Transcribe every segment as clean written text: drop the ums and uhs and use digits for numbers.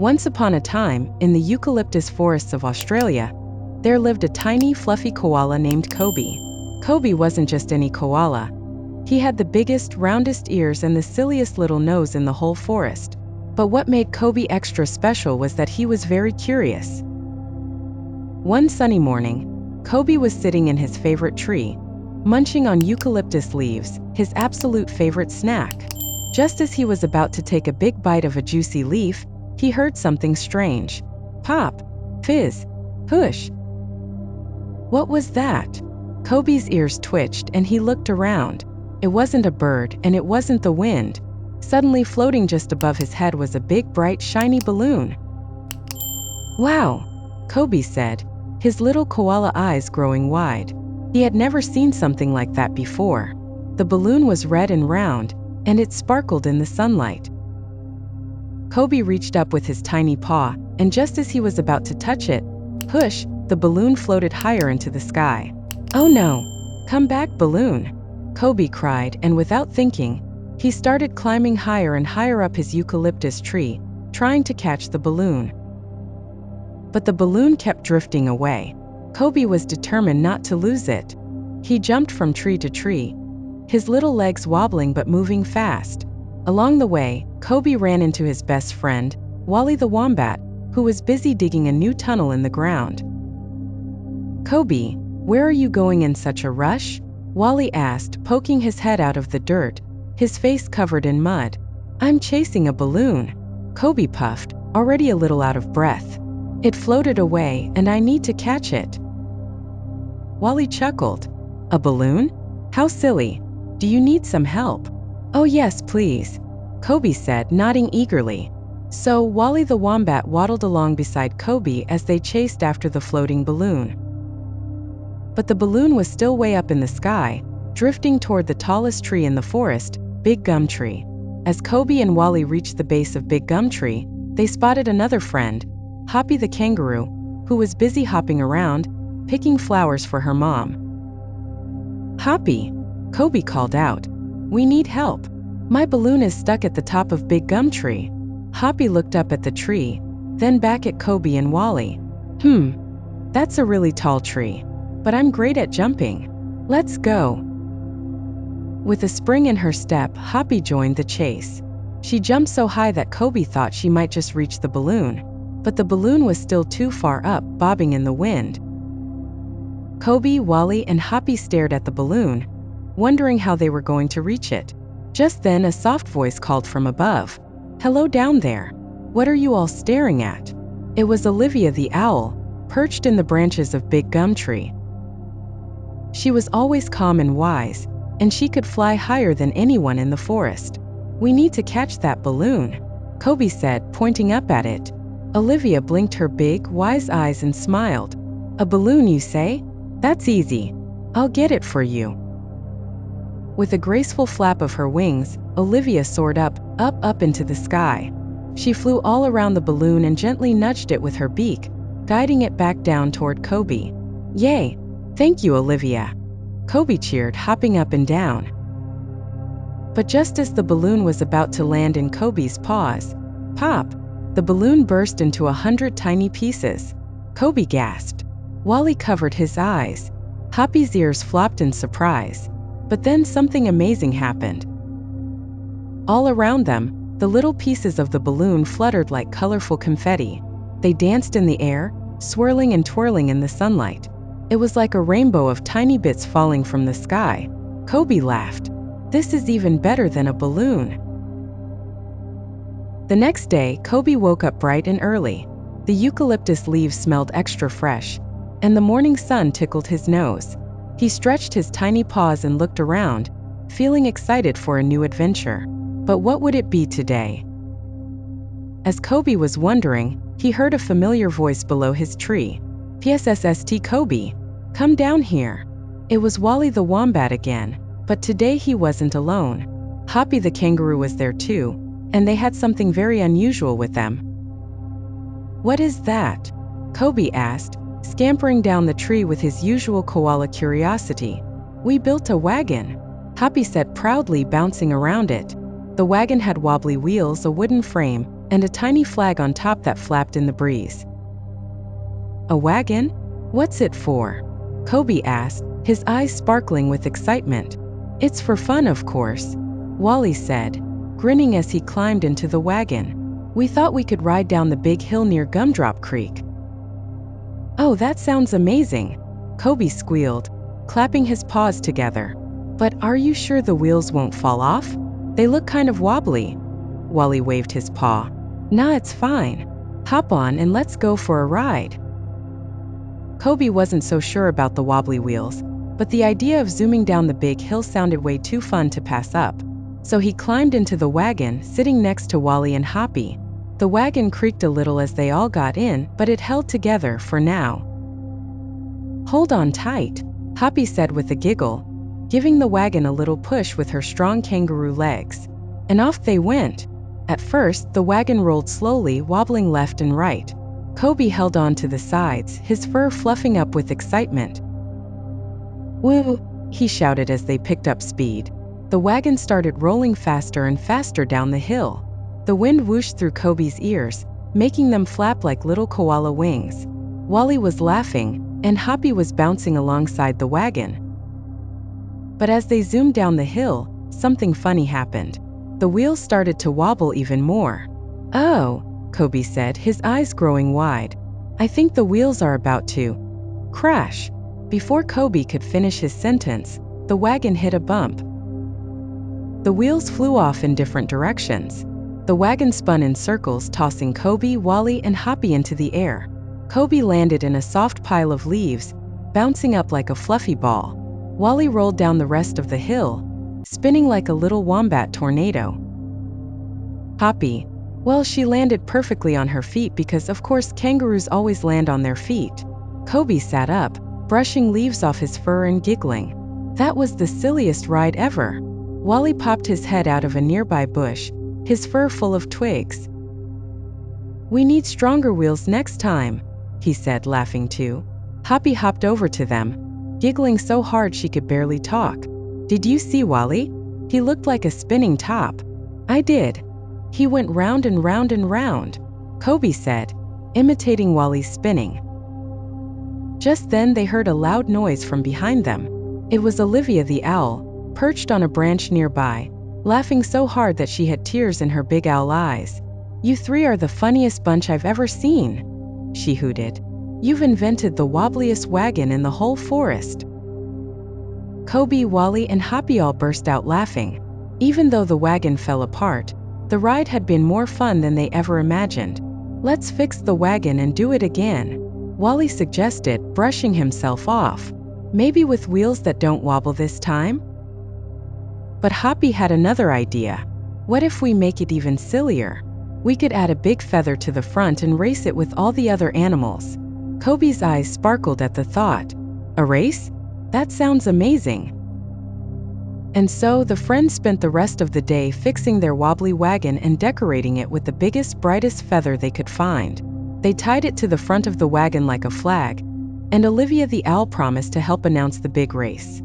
Once upon a time, in the eucalyptus forests of Australia, there lived a tiny, fluffy koala named Koby. Koby wasn't just any koala. He had the biggest, roundest ears and the silliest little nose in the whole forest. But what made Koby extra special was that he was very curious. One sunny morning, Koby was sitting in his favorite tree, munching on eucalyptus leaves, his absolute favorite snack. Just as he was about to take a big bite of a juicy leaf, he heard something strange. Pop, fizz, push. What was that? Koby's ears twitched and he looked around. It wasn't a bird and it wasn't the wind. Suddenly floating just above his head was a big, bright, shiny balloon. Wow, Koby said, his little koala eyes growing wide. He had never seen something like that before. The balloon was red and round, and it sparkled in the sunlight. Koby reached up with his tiny paw, and just as he was about to touch it, push, the balloon floated higher into the sky. Oh no! Come back, balloon! Koby cried, and without thinking, he started climbing higher and higher up his eucalyptus tree, trying to catch the balloon. But the balloon kept drifting away. Koby was determined not to lose it. He jumped from tree to tree, his little legs wobbling but moving fast. Along the way, Koby ran into his best friend, Wally the wombat, who was busy digging a new tunnel in the ground. Koby, where are you going in such a rush? Wally asked, poking his head out of the dirt, his face covered in mud. I'm chasing a balloon. Koby puffed, already a little out of breath. It floated away, and I need to catch it. Wally chuckled. A balloon? How silly. Do you need some help? Oh yes, please, Koby said, nodding eagerly. So Wally the wombat waddled along beside Koby as they chased after the floating balloon. But the balloon was still way up in the sky, drifting toward the tallest tree in the forest, Big Gum Tree. As Koby and Wally reached the base of Big Gum Tree, they spotted another friend, Hoppy the kangaroo, who was busy hopping around, picking flowers for her mom. Hoppy, Koby called out. We need help. My balloon is stuck at the top of Big Gum Tree. Hoppy looked up at the tree, then back at Koby and Wally. That's a really tall tree, but I'm great at jumping. Let's go. With a spring in her step, Hoppy joined the chase. She jumped so high that Koby thought she might just reach the balloon, but the balloon was still too far up, bobbing in the wind. Koby, Wally, and Hoppy stared at the balloon, wondering how they were going to reach it. Just then, a soft voice called from above. Hello down there. What are you all staring at? It was Olivia the owl, perched in the branches of Big Gum Tree. She was always calm and wise, and she could fly higher than anyone in the forest. We need to catch that balloon, Koby said, pointing up at it. Olivia blinked her big, wise eyes and smiled. A balloon, you say? That's easy. I'll get it for you. With a graceful flap of her wings, Olivia soared up into the sky. She flew all around the balloon and gently nudged it with her beak, guiding it back down toward Koby. Yay! Thank you, Olivia, Koby cheered, hopping up and down. But just as the balloon was about to land in Koby's paws, pop! The balloon burst into 100 tiny pieces. Koby gasped. Wally covered his eyes. Hoppy's ears flopped in surprise. But then something amazing happened. All around them, the little pieces of the balloon fluttered like colorful confetti. They danced in the air, swirling and twirling in the sunlight. It was like a rainbow of tiny bits falling from the sky. Koby laughed. This is even better than a balloon. The next day, Koby woke up bright and early. The eucalyptus leaves smelled extra fresh, and the morning sun tickled his nose. He stretched his tiny paws and looked around, feeling excited for a new adventure. But what would it be today? As Koby was wondering, he heard a familiar voice below his tree. PSSST Koby, come down here. It was Wally the wombat again, but today he wasn't alone. Hoppy the kangaroo was there too, and they had something very unusual with them. What is that? Koby asked, scampering down the tree with his usual koala curiosity. We built a wagon, Hoppy said proudly, bouncing around it. The wagon had wobbly wheels, a wooden frame, and a tiny flag on top that flapped in the breeze. A wagon? What's it for? Koby asked, his eyes sparkling with excitement. It's for fun, of course, Wally said, grinning as he climbed into the wagon. We thought we could ride down the big hill near Gumdrop Creek. Oh, that sounds amazing, Koby squealed, clapping his paws together. But are you sure the wheels won't fall off? They look kind of wobbly. Wally waved his paw. Nah, it's fine. Hop on and let's go for a ride. Koby wasn't so sure about the wobbly wheels, but the idea of zooming down the big hill sounded way too fun to pass up. So he climbed into the wagon, sitting next to Wally and Hoppy. The wagon creaked a little as they all got in, but it held together for now. Hold on tight, Hoppy said with a giggle, giving the wagon a little push with her strong kangaroo legs. And off they went. At first, the wagon rolled slowly, wobbling left and right. Koby held on to the sides, his fur fluffing up with excitement. Woo! He shouted as they picked up speed. The wagon started rolling faster and faster down the hill. The wind whooshed through Koby's ears, making them flap like little koala wings. Wally was laughing, and Hoppy was bouncing alongside the wagon. But as they zoomed down the hill, something funny happened. The wheels started to wobble even more. Oh, Koby said, his eyes growing wide. I think the wheels are about to crash. Before Koby could finish his sentence, the wagon hit a bump. The wheels flew off in different directions. The wagon spun in circles, tossing Koby, Wally, and Hoppy into the air. Koby landed in a soft pile of leaves, bouncing up like a fluffy ball. Wally rolled down the rest of the hill, spinning like a little wombat tornado. Hoppy, well, she landed perfectly on her feet because, of course, kangaroos always land on their feet. Koby sat up, brushing leaves off his fur and giggling. That was the silliest ride ever. Wally popped his head out of a nearby bush, his fur full of twigs. We need stronger wheels next time, he said, laughing too. Hoppy hopped over to them, giggling so hard she could barely talk. Did you see Wally? He looked like a spinning top. I did. He went round and round and round, Koby said, imitating Wally's spinning. Just then they heard a loud noise from behind them. It was Olivia the owl, perched on a branch nearby, laughing so hard that she had tears in her big owl eyes. You three are the funniest bunch I've ever seen, she hooted. You've invented the wobbliest wagon in the whole forest. Koby, Wally, and Hoppy all burst out laughing. Even though the wagon fell apart, the ride had been more fun than they ever imagined. Let's fix the wagon and do it again, Wally suggested, brushing himself off. Maybe with wheels that don't wobble this time? But Hoppy had another idea. What if we make it even sillier? We could add a big feather to the front and race it with all the other animals. Koby's eyes sparkled at the thought. A race? That sounds amazing. And so the friends spent the rest of the day fixing their wobbly wagon and decorating it with the biggest, brightest feather they could find. They tied it to the front of the wagon like a flag, and Olivia the owl promised to help announce the big race.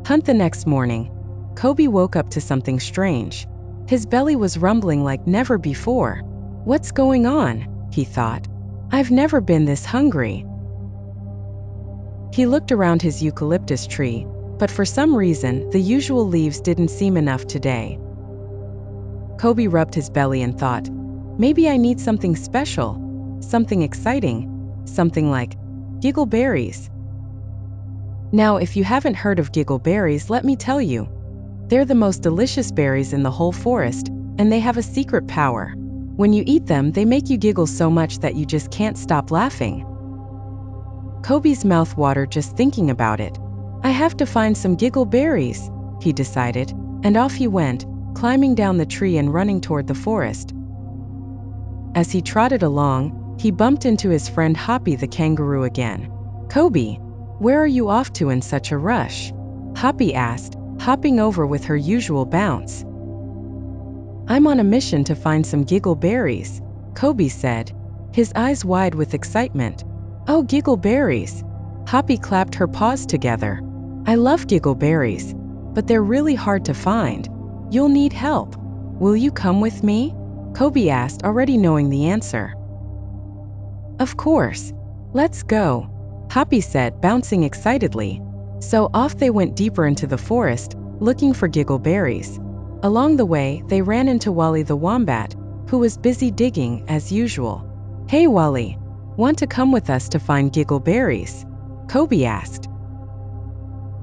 Hunt the next morning, Koby woke up to something strange. His belly was rumbling like never before. What's going on? He thought. I've never been this hungry. He looked around his eucalyptus tree, but for some reason, the usual leaves didn't seem enough today. Koby rubbed his belly and thought, maybe I need something special, something exciting, something like giggleberries. Now, if you haven't heard of giggleberries, let me tell you. They're the most delicious berries in the whole forest, and they have a secret power. When you eat them, they make you giggle so much that you just can't stop laughing. Koby's mouth watered just thinking about it. I have to find some giggleberries, he decided, and off he went, climbing down the tree and running toward the forest. As he trotted along, he bumped into his friend Hoppy the kangaroo again. Koby, where are you off to in such a rush? Hoppy asked, hopping over with her usual bounce. I'm on a mission to find some giggleberries, Koby said, his eyes wide with excitement. Oh, giggleberries! Hoppy clapped her paws together. I love giggleberries, but they're really hard to find. You'll need help. "Will you come with me?" Koby asked, already knowing the answer. "Of course. Let's go," Hoppy said, bouncing excitedly. So off they went deeper into the forest, looking for giggleberries. Along the way, they ran into Wally the wombat, who was busy digging as usual. "Hey Wally, want to come with us to find giggleberries?" Koby asked.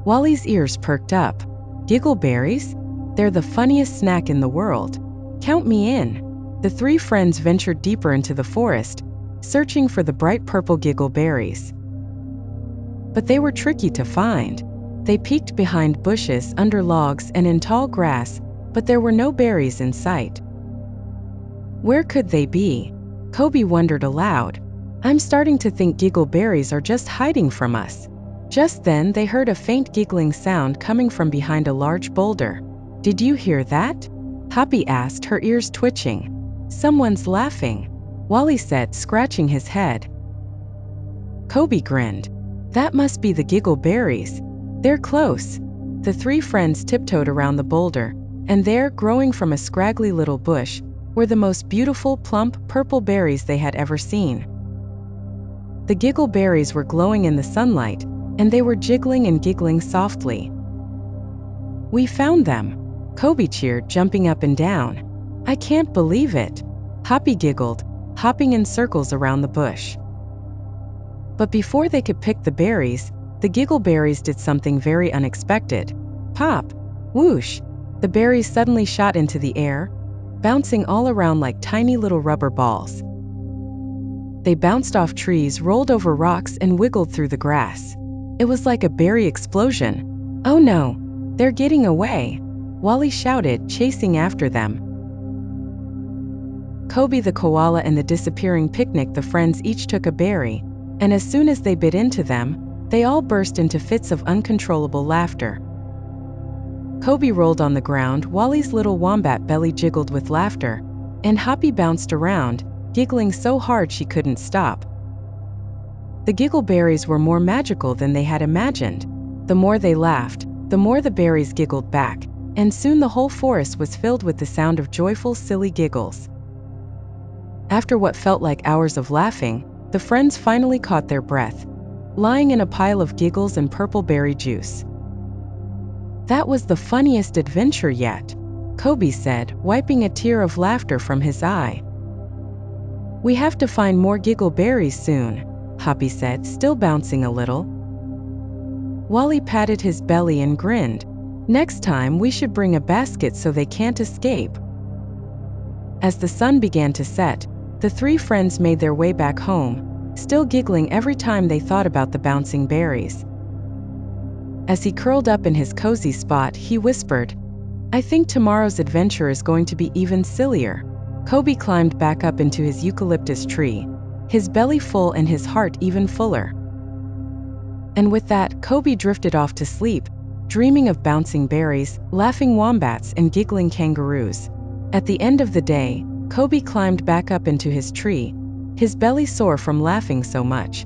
Wally's ears perked up. "Giggleberries? They're the funniest snack in the world. Count me in." The three friends ventured deeper into the forest, searching for the bright purple giggleberries. But they were tricky to find. They peeked behind bushes, under logs, and in tall grass, but there were no berries in sight. Where could they be? Koby wondered aloud. "I'm starting to think giggleberries are just hiding from us." Just then they heard a faint giggling sound coming from behind a large boulder. "Did you hear that?" Hoppy asked, her ears twitching. "Someone's laughing," Wally said, scratching his head. Koby grinned. "That must be the giggleberries. They're close." The three friends tiptoed around the boulder, and there, growing from a scraggly little bush, were the most beautiful, plump, purple berries they had ever seen. The giggleberries were glowing in the sunlight, and they were jiggling and giggling softly. "We found them," Koby cheered, jumping up and down. "I can't believe it," Hoppy giggled, hopping in circles around the bush. But before they could pick the berries, the giggleberries did something very unexpected. Pop! Whoosh! The berries suddenly shot into the air, bouncing all around like tiny little rubber balls. They bounced off trees, rolled over rocks, and wiggled through the grass. It was like a berry explosion. "Oh no! They're getting away!" Wally shouted, chasing after them. Koby the koala and the disappearing picnic, the friends each took a berry, and as soon as they bit into them, they all burst into fits of uncontrollable laughter. Koby rolled on the ground, Wally's little wombat belly jiggled with laughter, and Hoppy bounced around, giggling so hard she couldn't stop. The giggleberries were more magical than they had imagined. The more they laughed, the more the berries giggled back, and soon the whole forest was filled with the sound of joyful, silly giggles. After what felt like hours of laughing, the friends finally caught their breath, lying in a pile of giggles and purple berry juice. "That was the funniest adventure yet," Koby said, wiping a tear of laughter from his eye. "We have to find more giggleberries soon," Hoppy said, still bouncing a little. Wally patted his belly and grinned. "Next time we should bring a basket so they can't escape." As the sun began to set, the three friends made their way back home, still giggling every time they thought about the bouncing berries. As he curled up in his cozy spot, he whispered, "I think tomorrow's adventure is going to be even sillier." Koby climbed back up into his eucalyptus tree, his belly full and his heart even fuller. And with that, Koby drifted off to sleep, dreaming of bouncing berries, laughing wombats, and giggling kangaroos. At the end of the day, Koby climbed back up into his tree, his belly sore from laughing so much.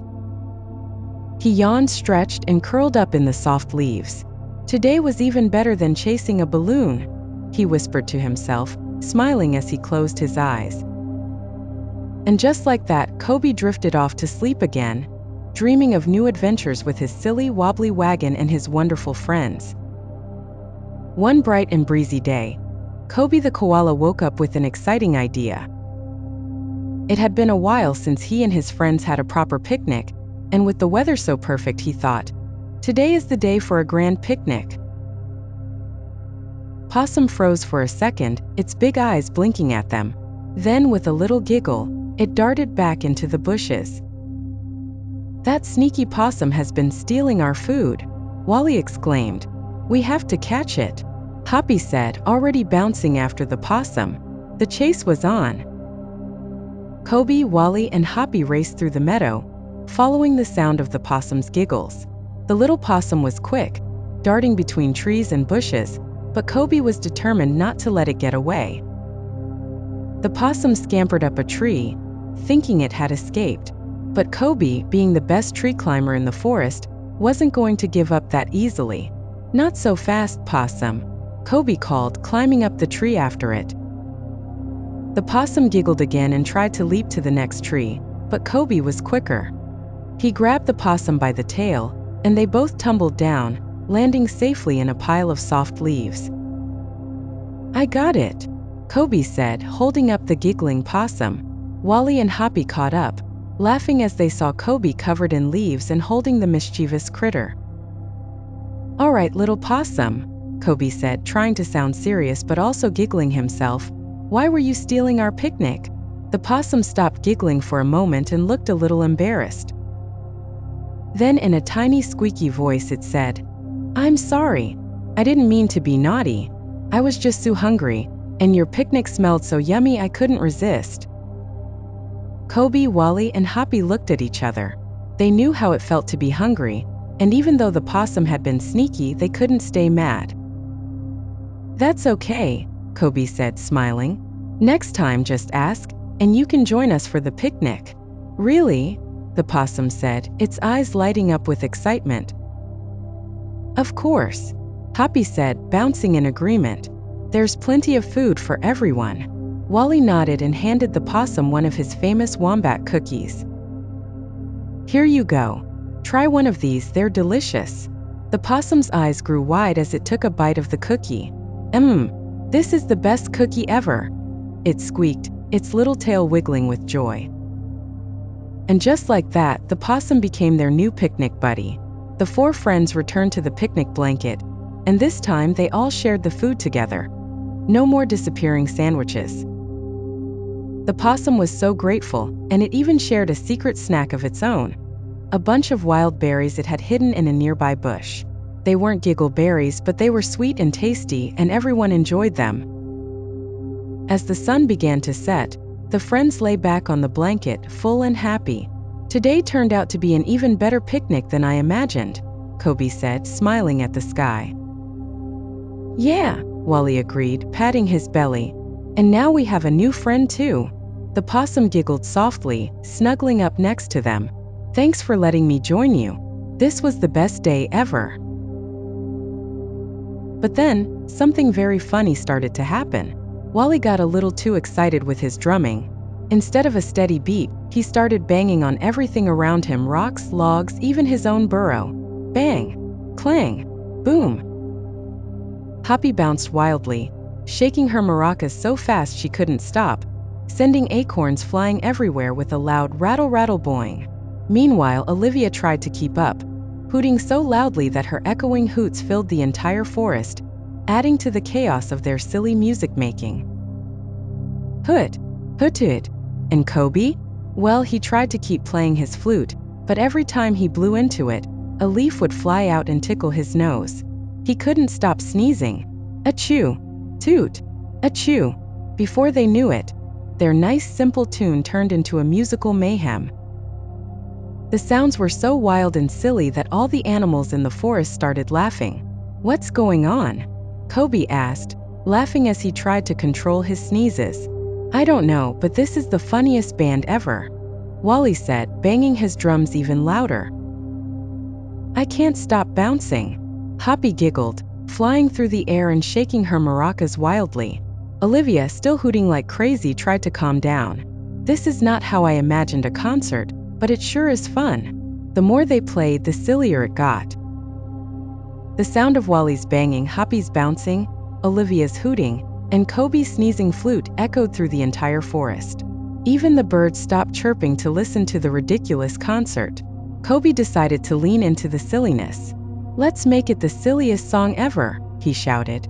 He yawned, stretched, and curled up in the soft leaves. "Today was even better than chasing a balloon," he whispered to himself, smiling as he closed his eyes. And just like that, Koby drifted off to sleep again, dreaming of new adventures with his silly, wobbly wagon and his wonderful friends. One bright and breezy day, Koby the koala woke up with an exciting idea. It had been a while since he and his friends had a proper picnic, and with the weather so perfect, he thought, "Today is the day for a grand picnic." Possum froze for a second, its big eyes blinking at them. Then, with a little giggle, it darted back into the bushes. "That sneaky possum has been stealing our food," Wally exclaimed. "We have to catch it," Hoppy said, already bouncing after the possum. The chase was on. Koby, Wally, and Hoppy raced through the meadow, following the sound of the possum's giggles. The little possum was quick, darting between trees and bushes, but Koby was determined not to let it get away. The possum scampered up a tree, thinking it had escaped, but Koby, being the best tree climber in the forest, wasn't going to give up that easily. "Not so fast, possum," Koby called, climbing up the tree after it. The possum giggled again and tried to leap to the next tree, but Koby was quicker. He grabbed the possum by the tail, and they both tumbled down, landing safely in a pile of soft leaves. "I got it," Koby said, holding up the giggling possum. Wally and Hoppy caught up, laughing as they saw Koby covered in leaves and holding the mischievous critter. "All right, little possum," Koby said, trying to sound serious but also giggling himself. "Why were you stealing our picnic?" The possum stopped giggling for a moment and looked a little embarrassed. Then in a tiny squeaky voice it said, "I'm sorry. I didn't mean to be naughty. I was just so hungry, and your picnic smelled so yummy I couldn't resist." Koby, Wally, and Hoppy looked at each other. They knew how it felt to be hungry, and even though the possum had been sneaky, they couldn't stay mad. "That's okay," Koby said, smiling. "Next time just ask, and you can join us for the picnic." "Really?" the possum said, its eyes lighting up with excitement. "Of course," Hoppy said, bouncing in agreement. "There's plenty of food for everyone." Wally nodded and handed the possum one of his famous wombat cookies. "Here you go. Try one of these, they're delicious." The possum's eyes grew wide as it took a bite of the cookie. This is the best cookie ever," it squeaked, its little tail wiggling with joy. And just like that, the possum became their new picnic buddy. The four friends returned to the picnic blanket, and this time they all shared the food together. No more disappearing sandwiches. The possum was so grateful, and it even shared a secret snack of its own. A bunch of wild berries it had hidden in a nearby bush. They weren't giggle berries, but they were sweet and tasty, and everyone enjoyed them. As the sun began to set, the friends lay back on the blanket, full and happy. "Today turned out to be an even better picnic than I imagined," Koby said, smiling at the sky. "Yeah," Wally agreed, patting his belly. "And now we have a new friend too." The possum giggled softly, snuggling up next to them. "Thanks for letting me join you. This was the best day ever." But then, something very funny started to happen. Wally got a little too excited with his drumming. Instead of a steady beat, he started banging on everything around him, rocks, logs, even his own burrow. Bang! Clang! Boom! Hoppy bounced wildly, shaking her maracas so fast she couldn't stop, sending acorns flying everywhere with a loud rattle-rattle boing. Meanwhile, Olivia tried to keep up, hooting so loudly that her echoing hoots filled the entire forest, adding to the chaos of their silly music making. Hoot! Hoot-toot! And Koby? Well, he tried to keep playing his flute, but every time he blew into it, a leaf would fly out and tickle his nose. He couldn't stop sneezing. Achoo! Toot! Achoo! Before they knew it, their nice simple tune turned into a musical mayhem. The sounds were so wild and silly that all the animals in the forest started laughing. "What's going on?" Koby asked, laughing as he tried to control his sneezes. "I don't know, but this is the funniest band ever," Wally said, banging his drums even louder. "I can't stop bouncing," Hoppy giggled, flying through the air and shaking her maracas wildly. Olivia, still hooting like crazy, tried to calm down. "This is not how I imagined a concert, but it sure is fun." The more they played, the sillier it got. The sound of Wally's banging, Hoppy's bouncing, Olivia's hooting, and Koby's sneezing flute echoed through the entire forest. Even the birds stopped chirping to listen to the ridiculous concert. Koby decided to lean into the silliness. "Let's make it the silliest song ever," he shouted.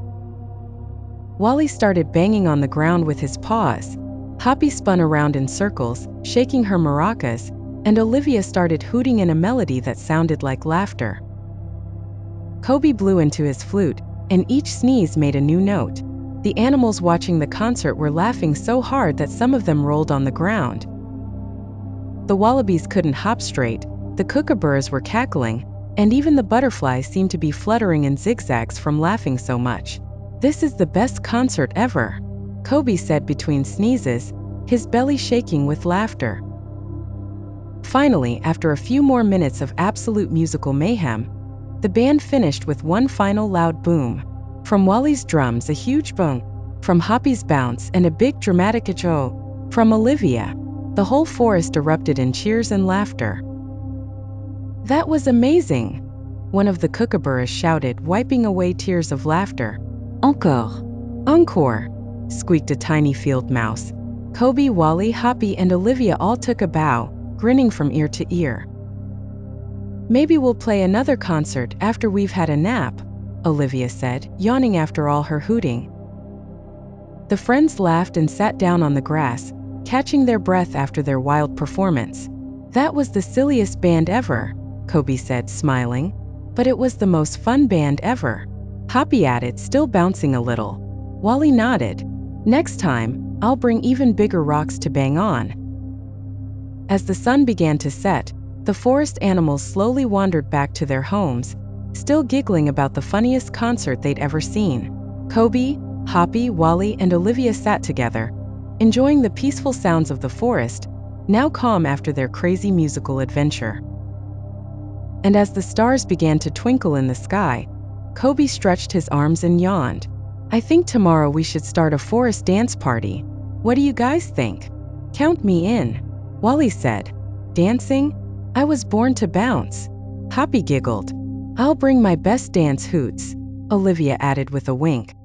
Wally started banging on the ground with his paws. Hoppy spun around in circles, shaking her maracas, and Olivia started hooting in a melody that sounded like laughter. Koby blew into his flute, and each sneeze made a new note. The animals watching the concert were laughing so hard that some of them rolled on the ground. The wallabies couldn't hop straight, the kookaburras were cackling, and even the butterflies seemed to be fluttering in zigzags from laughing so much. "This is the best concert ever," Koby said between sneezes, his belly shaking with laughter. Finally, after a few more minutes of absolute musical mayhem, the band finished with one final loud boom. From Wally's drums, a huge boom. from Hoppy's bounce and a big dramatic echo from Olivia. The whole forest erupted in cheers and laughter. That was amazing, one of the kookaburras shouted, wiping away tears of laughter. Encore. Encore, squeaked a tiny field mouse. Koby, Wally, Hoppy, and Olivia all took a bow, grinning from ear to ear. Maybe we'll play another concert after we've had a nap, Olivia said, yawning after all her hooting. The friends laughed and sat down on the grass, catching their breath after their wild performance. That was the silliest band ever, Koby said, smiling. But it was the most fun band ever, Hoppy added, still bouncing a little. Wally nodded. Next time, I'll bring even bigger rocks to bang on. As the sun began to set, the forest animals slowly wandered back to their homes, still giggling about the funniest concert they'd ever seen. Koby, Hoppy, Wally, and Olivia sat together, enjoying the peaceful sounds of the forest, now calm after their crazy musical adventure. And as the stars began to twinkle in the sky, Koby stretched his arms and yawned. I think tomorrow we should start a forest dance party. What do you guys think? Count me in, Wally said. Dancing? I was born to bounce. Hoppy giggled. I'll bring my best dance hoots, Olivia added with a wink.